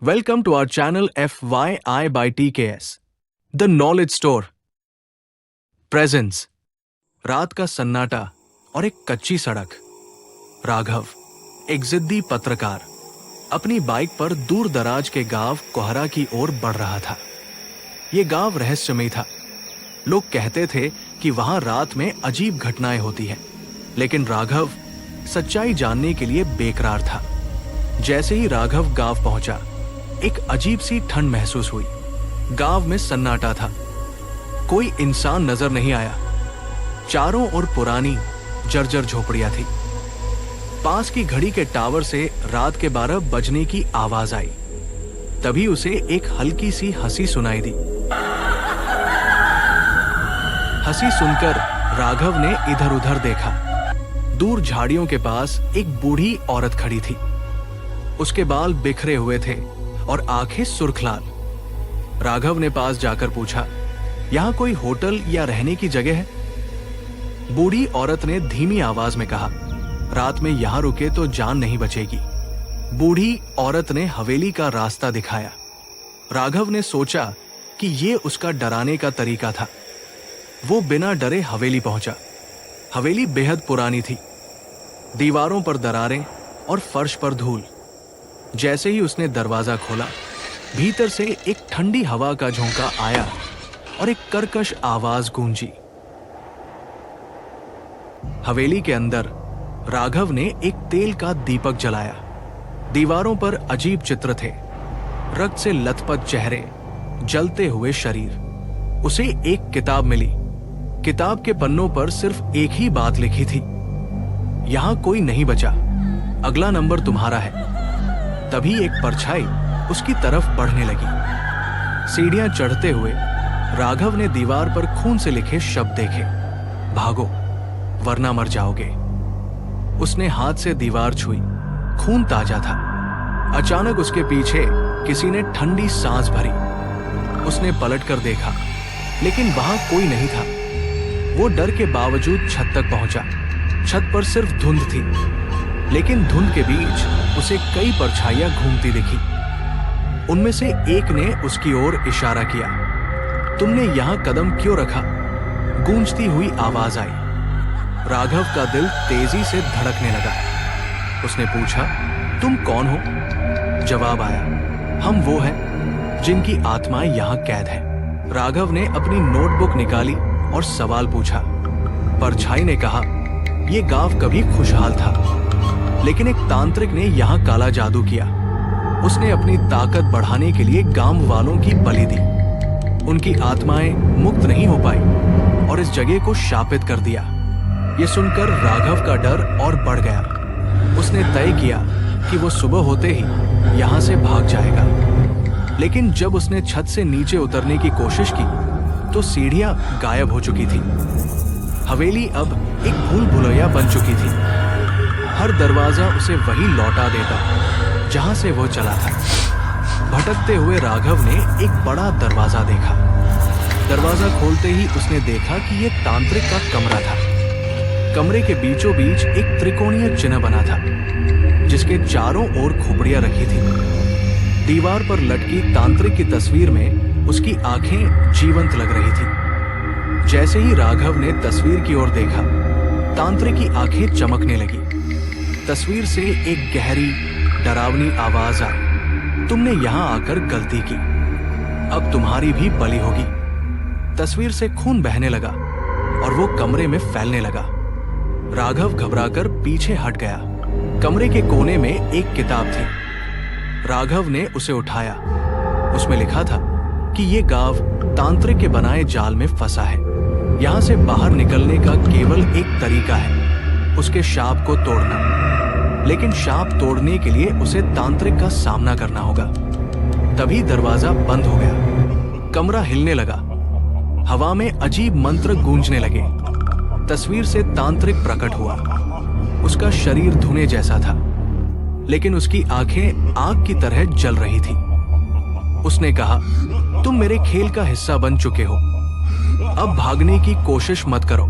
Welcome to our channel FYI by TKS, The Knowledge Store. Presents. रात का सन्नाटा और एक कच्ची सड़क। राघव, एक जिद्दी पत्रकार, अपनी बाइक पर दूर दराज के गांव कोहरा की ओर बढ़ रहा था। ये गांव रहस्यमय था। लोग कहते थे कि वहां रात में अजीब घटनाएं होती हैं, लेकिन राघव सच्चाई जानने के लिए बेकरार था। जैसे ही राघव गांव पहुंचा, एक अजीब सी ठंड महसूस हुई। गांव में सन्नाटा था, कोई इंसान नजर नहीं आया। चारों ओर पुरानी जर्जर झोपड़ियां थी। पास की घड़ी के टावर से रात के 12 बजने की आवाज आई। तभी उसे एक हल्की सी हंसी सुनाई दी। हंसी सुनकर राघव ने इधर उधर देखा। दूर झाड़ियों के पास एक बूढ़ी औरत खड़ी थी। उसके बाल बिखरे हुए थे और आंखें सुर्खलाल। राघव ने पास जाकर पूछा, यहां कोई होटल या रहने की जगह है? बूढ़ी औरत ने धीमी आवाज में कहा, रात में यहां रुके तो जान नहीं बचेगी। बूढ़ी औरत ने हवेली का रास्ता दिखाया। राघव ने सोचा कि ये उसका डराने का तरीका था। वो बिना डरे हवेली पहुंचा। हवेली बेहद पुरानी थी। दीवारों पर दरारें और फर्श पर धूल। जैसे ही उसने दरवाजा खोला, भीतर से एक ठंडी हवा का झोंका आया और एक कर्कश आवाज गूंजी। हवेली के अंदर राघव ने एक तेल का दीपक जलाया। दीवारों पर अजीब चित्र थे, रक्त से लथपथ चेहरे, जलते हुए शरीर। उसे एक किताब मिली। किताब के पन्नों पर सिर्फ एक ही बात लिखी थी, यहां कोई नहीं बचा, अगला नंबर तुम्हारा है। तभी एक परछाई उसकी तरफ बढ़ने लगी। सीढ़ियां चढ़ते हुए राघव ने दीवार पर खून से लिखे शब्द देखे, भागो वरना मर जाओगे। उसने हाथ से दीवार छुई, खून ताजा था। अचानक उसके पीछे किसी ने ठंडी सांस भरी। उसने पलटकर देखा, लेकिन वहां कोई नहीं था। वो डर के बावजूद छत तक पहुंचा। छत पर सिर्फ धुंध थी, लेकिन धुंध के बीच उसे कई परछाइयां घूमती दिखी। उनमें से एक ने उसकी ओर इशारा किया। तुमने यहां कदम क्यों रखा? गूंजती हुई आवाज आई। राघव का दिल तेजी से धड़कने लगा। उसने पूछा, तुम कौन हो? जवाब आया, हम वो हैं जिनकी आत्माएं यहां कैद है। राघव ने अपनी नोटबुक निकाली और सवाल पूछा। परछाई ने कहा, यह गांव कभी खुशहाल था, लेकिन एक तांत्रिक ने यहां काला जादू किया। उसने अपनी ताकत बढ़ाने के लिए गांव वालों की बलि दी। उनकी आत्माएं मुक्त नहीं हो पाई और इस जगह को शापित कर दिया। यह सुनकर राघव का डर और बढ़ गया। उसने तय किया कि वो सुबह होते ही यहां से भाग जाएगा। लेकिन जब उसने छत से नीचे उतरने की कोशिश की, तो सीढ़ियां गायब हो चुकी थी। हवेली अब एक भूल भुलैया बन चुकी थी। हर दरवाजा उसे वही लौटा देता जहां से वो चला था। भटकते हुए राघव ने एक बड़ा दरवाजा देखा। दरवाजा खोलते ही उसने देखा कि यह तांत्रिक का कमरा था। कमरे के बीचों बीच एक त्रिकोणीय चिन्ह बना था, जिसके चारों ओर खोपड़ियां रखी थी। दीवार पर लटकी तांत्रिक की तस्वीर में उसकी आंखें जीवंत लग रही थी। जैसे ही राघव ने तस्वीर की ओर देखा, तांत्रिक की आंखें चमकने लगी। तस्वीर से एक गहरी डरावनी आवाज आई, तुमने यहां आकर गलती की, अब तुम्हारी भी बलि होगी। तस्वीर से खून बहने लगा और वो कमरे में फैलने लगा। राघव घबराकर पीछे हट गया। कमरे के कोने में एक किताब थी। राघव ने उसे उठाया। उसमें लिखा था कि यह गांव तांत्रिक के बनाए जाल में फंसा है। यहां से बाहर निकलने का केवल एक तरीका है, उसके शाप को तोड़ना। लेकिन शाप तोड़ने के लिए उसे तांत्रिक का सामना करना होगा। तभी दरवाजा बंद हो गया। कमरा हिलने लगा। हवा में अजीब मंत्र गूंजने लगे। तस्वीर से तांत्रिक प्रकट हुआ। उसका शरीर धुने जैसा था, लेकिन उसकी आंखें आग की तरह जल रही थी। उसने कहा, तुम मेरे खेल का हिस्सा बन चुके हो, अब भागने की कोशिश मत करो।